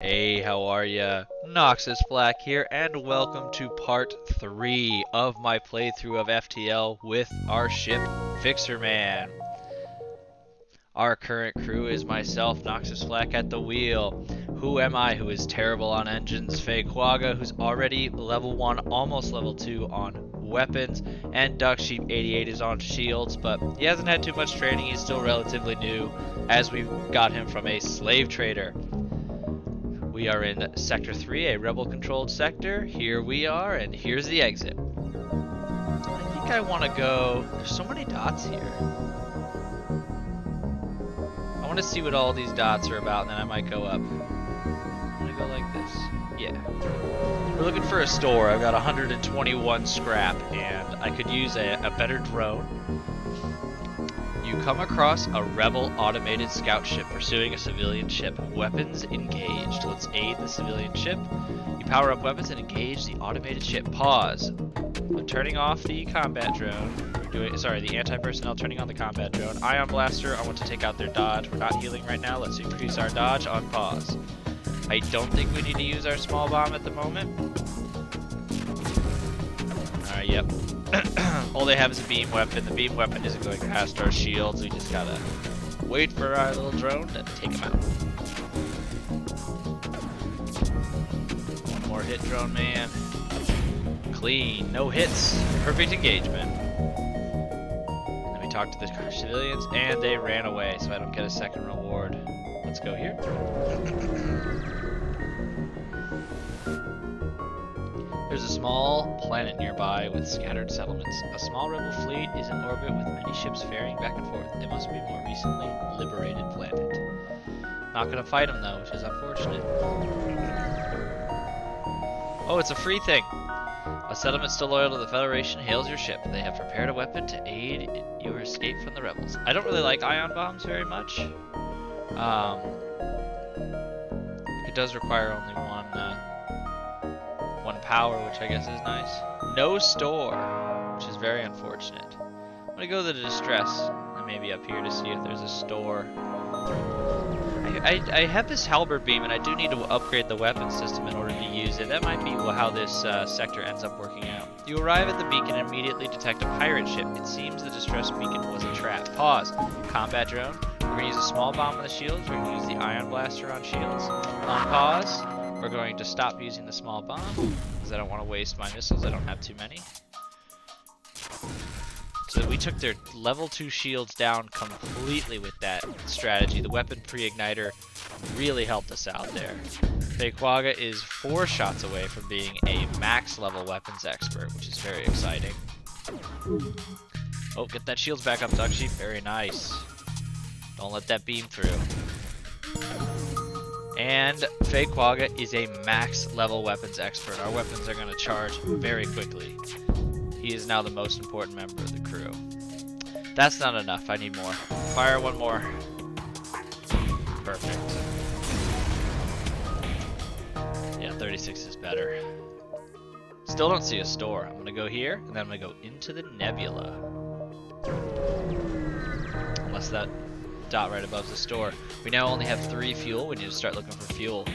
Hey, how are ya? Noxis Flak here, and welcome to part 3 of my playthrough of FTL with our ship, Fixer Man. Our current crew is myself, Noxis Flak at the wheel. Who am I who is terrible on engines? Quagga, who's already level 1, almost level 2 on weapons, and Duck Sheep 88 is on shields, but he hasn't had too much training, he's still relatively new, as we got him from a slave trader. We are in Sector 3, a rebel-controlled sector. Here we are, and here's the exit. I think I want to go... There's so many dots here. I want to see what all these dots are about, and then I might go up. I'm going to go like this. Yeah. We're looking for a store. I've got 121 scrap, and I could use a better drone. You come across a rebel automated scout ship pursuing a civilian ship. Weapons engaged. Let's aid the civilian ship. You power up weapons and engage the automated ship. Pause. I'm turning off the combat drone. The anti-personnel, turning on the combat drone. Ion blaster, I want to take out their dodge. We're not healing right now. Let's increase our dodge on pause. I don't think we need to use our small bomb at the moment. Alright, yep. All they have is a beam weapon. The beam weapon isn't going past our shields. We just gotta wait for our little drone to take him out. One more hit, drone man. Clean, no hits, perfect engagement. Then we talked to the civilians and they ran away, so I don't get a second reward. Let's go here. There's a small planet nearby with scattered settlements. A small rebel fleet is in orbit with many ships ferrying back and forth. It must be a more recently liberated planet. Not gonna fight them though, which is unfortunate. Oh, it's a free thing. A settlement still loyal to the Federation hails your ship. They have prepared a weapon to aid your escape from the rebels. I don't really like ion bombs very much. It does require only one power, which I guess is nice. No store, which is very unfortunate. I'm gonna go to the distress and maybe up here to see if there's a store. I have this halberd beam and I do need to upgrade the weapon system in order to use it. That might be how this sector ends up working out. You arrive at the beacon and immediately detect a pirate ship. It seems the distress beacon was a trap. Pause. Combat drone. We're gonna use a small bomb on the shields. We're gonna use the ion blaster on shields. On pause. We're going to stop using the small bomb because I don't want to waste my missiles. I don't have too many. So we took their level 2 shields down completely with that strategy. The weapon pre-igniter really helped us out there. Quagga is 4 shots away from being a max level weapons expert, which is very exciting. Oh, get that shields back up, Duck Sheep. Very nice. Don't let that beam through. And Quagga is a max level weapons expert. Our weapons are going to charge very quickly. He is now the most important member of the crew. That's not enough. I need more. Fire one more. Perfect. Yeah, 36 is better. Still don't see a store. I'm going to go here, and then I'm going to go into the nebula. Unless that dot right above the store. We now only have 3 fuel. We need to start looking for fuel.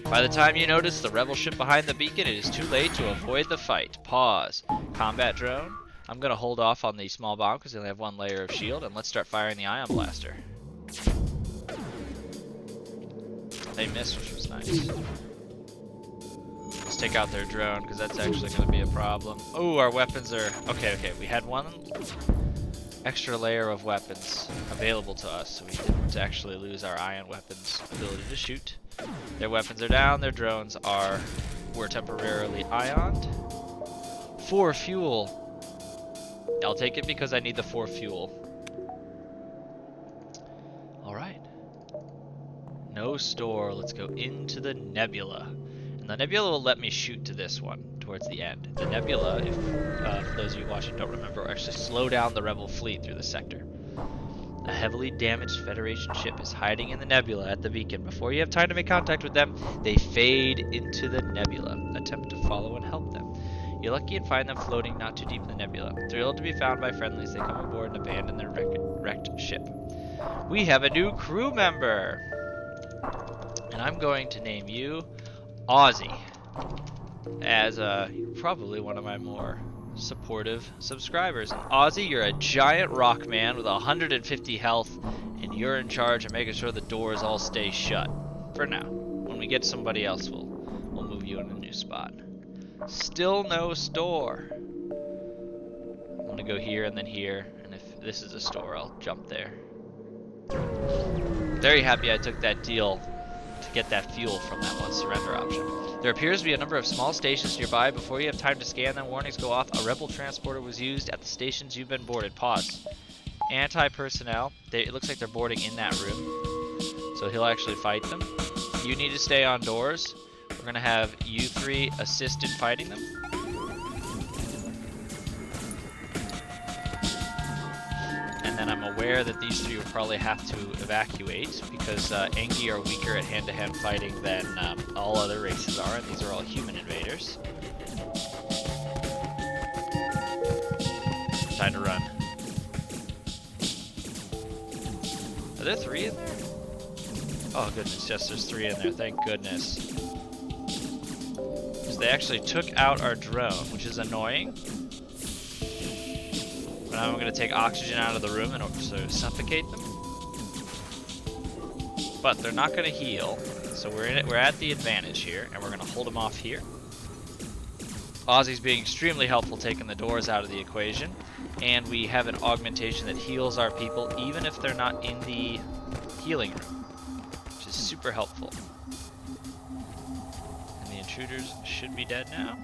By the time you notice the rebel ship behind the beacon, it is too late to avoid the fight. Pause. Combat drone. I'm going to hold off on the small bomb because they only have 1 layer of shield, and let's start firing the ion blaster. They missed, which was nice. Let's take out their drone because that's actually going to be a problem. Oh, our weapons are... Okay. We had 1 extra layer of weapons available to us, so we didn't actually lose our ion weapons ability to shoot. Their weapons are down, their drones were temporarily ioned. 4 fuel. I'll take it because I need the 4 fuel. Alright. No store. Let's go into the nebula. And the nebula will let me shoot to this one towards the end. The nebula, if for those of you watching don't remember, will actually slow down the rebel fleet through the sector. A heavily damaged Federation ship is hiding in the nebula at the beacon. Before you have time to make contact with them, they fade into the nebula. Attempt to follow and help them. You're lucky and find them floating not too deep in the nebula. Thrilled to be found by friendlies, they come aboard and abandon their wrecked ship. We have a new crew member! And I'm going to name you Aussie, as probably one of my more supportive subscribers. And Aussie, you're a giant rock man with 150 health, and you're in charge of making sure the doors all stay shut. For now. When we get somebody else, we'll move you in a new spot. Still no store. I'm gonna go here and then here, and if this is a store, I'll jump there. Very happy I took that deal to get that fuel from that one surrender option. There appears to be a number of small stations nearby. Before you have time to scan them, warnings go off. A rebel transporter was used at the stations you've been boarded. Pause. Anti-personnel. It looks like they're boarding in that room. So he'll actually fight them. You need to stay on doors. We're going to have you three assist in fighting them. And then I'm aware that these three will probably have to evacuate because Engi are weaker at hand-to-hand fighting than all other races are, and these are all human invaders. Time to run. Are there three in there? Oh goodness, yes, there's three in there, thank goodness. Because they actually took out our drone, which is annoying. But now I'm going to take oxygen out of the room in order to suffocate them. But they're not going to heal, so we're at the advantage here, and we're going to hold them off here. Aussie's being extremely helpful taking the doors out of the equation, and we have an augmentation that heals our people even if they're not in the healing room, which is super helpful. And the intruders should be dead now.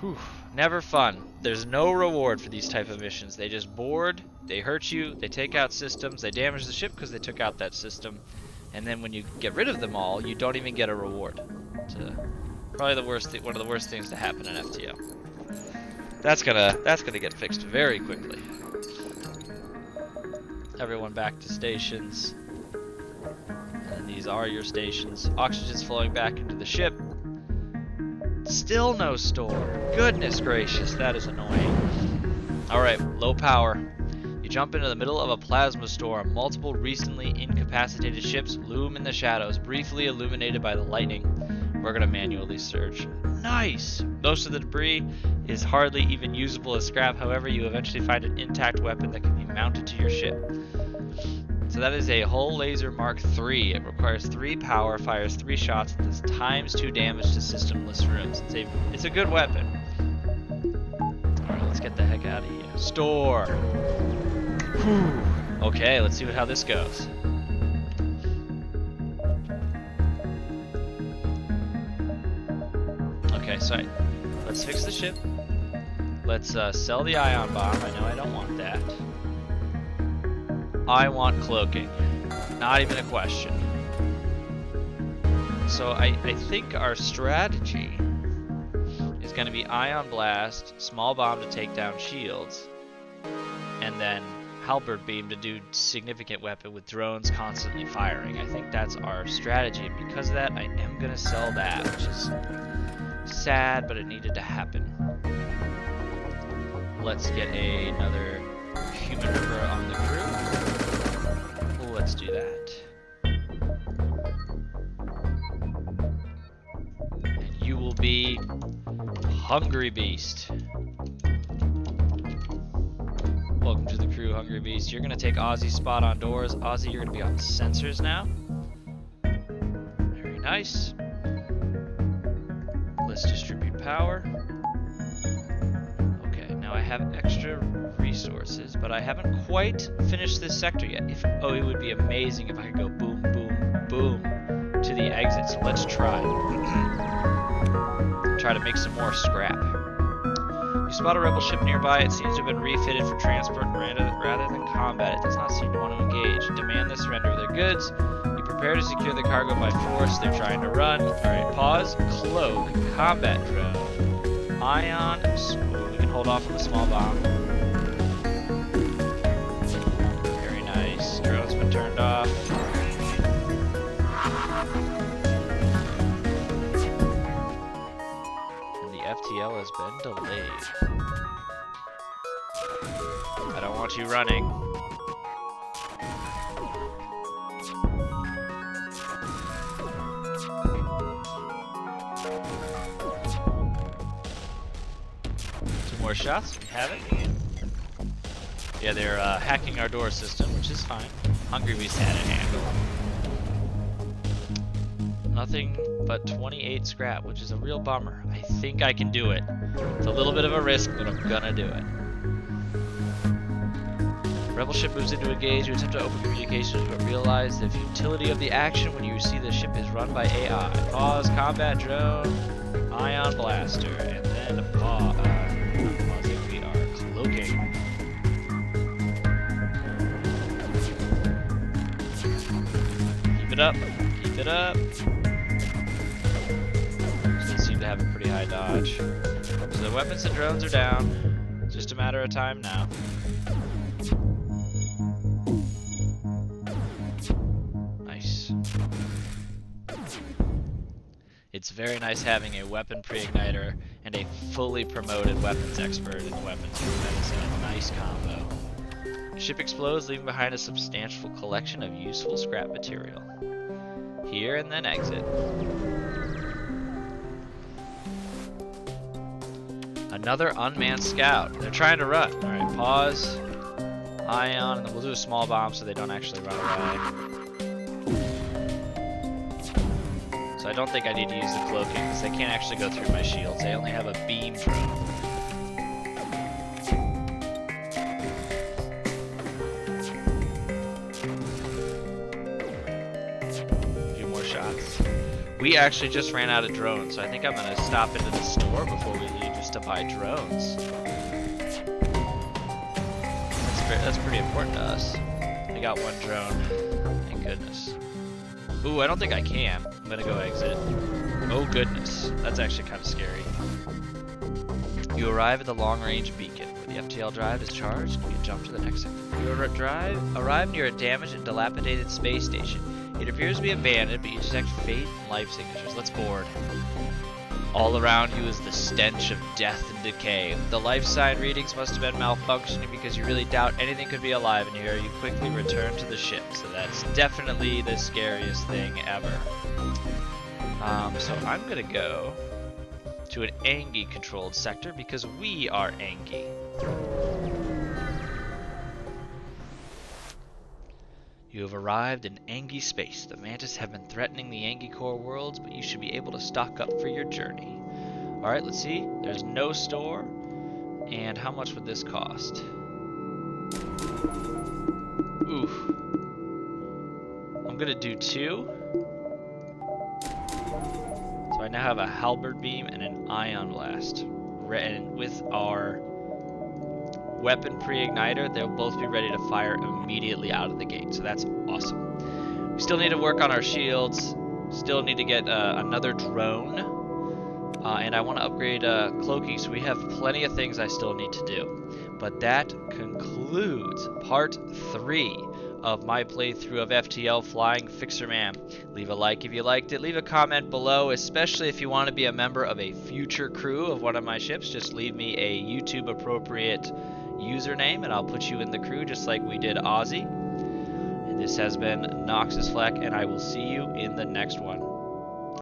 Whew, never fun. There's no reward for these type of missions. They just board, they hurt you, they take out systems, they damage the ship because they took out that system, and then when you get rid of them all, you don't even get a reward. It's probably the worst, one of the worst things to happen in FTL. That's gonna get fixed very quickly. Everyone back to stations. And these are your stations. Oxygen's flowing back into the ship. Still no store. Goodness gracious, that is annoying. Alright, low power. You jump into the middle of a plasma storm. Multiple recently incapacitated ships loom in the shadows, briefly illuminated by the lightning. We're gonna manually search. Nice! Most of the debris is hardly even usable as scrap. However, you eventually find an intact weapon that can be mounted to your ship. So that is a Hull Laser Mark III. It requires 3 power, fires 3 shots, and does ×2 damage to systemless rooms. It's a good weapon. Alright, let's get the heck out of here. Store! Whew. Okay, let's see how this goes. Okay, so let's fix the ship. Let's sell the ion bomb. I know I don't want that. I want cloaking. Not even a question. So I think our strategy is going to be ion blast, small bomb to take down shields, and then halberd beam to do significant weapon with drones constantly firing. I think that's our strategy, and because of that, I am going to sell that, which is sad, but it needed to happen. Let's get another human member on the crew. Let's do that. And you will be Hungry Beast. Welcome to the crew, Hungry Beast. You're going to take Aussie's spot on doors. Aussie, you're going to be on sensors now. Very nice. Let's distribute power. Okay, now I have extra resources, but I haven't quite finished this sector yet. Oh, it would be amazing if I could go boom, boom, boom to the exit, so let's try. Try to make some more scrap. You spot a rebel ship nearby. It seems to have been refitted for transport rather than combat. It does not seem to want to engage. Demand the surrender of their goods. You prepare to secure the cargo by force. They're trying to run. Alright, pause. Cloak. Combat drone. Ion. We can hold off on the small bomb. Very nice. Drone's been turned off. And the FTL has been delayed. I don't want you running. more shots. We have it. Yeah, they're hacking our door system, which is fine. Hungry Beast had it handled. Nothing but 28 scrap, which is a real bummer. I think I can do it. It's a little bit of a risk, but I'm gonna do it. Rebel ship moves into engage. You attempt to open communications, but realize the futility of the action when you see the ship is run by AI. Pause combat drone, ion blaster, and then pause. Pausing. We are cloaking. Keep it up. Keep it up. So they seem to have a pretty high dodge. So the weapons and drones are down. It's just a matter of time now. It's very nice having a weapon pre-igniter and a fully promoted weapons expert in the weapons room. That is a nice combo. The ship explodes, leaving behind a substantial collection of useful scrap material. Here and then exit. Another unmanned scout. They're trying to run. Alright, pause. Ion, and then we'll do a small bomb so they don't actually run away. So I don't think I need to use the cloaking because they can't actually go through my shields. They only have a beam drone. A few more shots. We actually just ran out of drones, so I think I'm going to stop into the store before we leave just to buy drones. That's pretty important to us. We got one drone. Thank goodness. Ooh, I don't think I can. I'm gonna go exit. Oh goodness, that's actually kind of scary. You arrive at the long-range beacon, where the FTL drive is charged. You jump to the next sector. You arrive near a damaged and dilapidated space station. It appears to be abandoned, but you detect fate and life signatures. Let's board. All around you is the stench of death and decay. The life sign readings must have been malfunctioning because you really doubt anything could be alive in here. You quickly return to the ship, so that's definitely the scariest thing ever. So I'm gonna go to an Engi controlled sector because we are Engi. You have arrived in Engi space. The Mantis have been threatening the Engi core worlds, but you should be able to stock up for your journey. Alright, let's see. There's no store. And how much would this cost? Oof. I'm gonna do 2. So I now have a halberd beam and an ion blast. And with our weapon pre-igniter, they'll both be ready to fire immediately out of the gate, so that's awesome. We still need to work on our shields, still need to get another drone, and I want to upgrade cloaking, so we have plenty of things I still need to do. But that concludes part 3 of my playthrough of FTL Flying Fixer Man. Leave a like if you liked it, leave a comment below, especially if you want to be a member of a future crew of one of my ships. Just leave me a YouTube appropriate username and I'll put you in the crew just like we did Ozzy. And this has been Noxis Flak, and I will see you in the next one.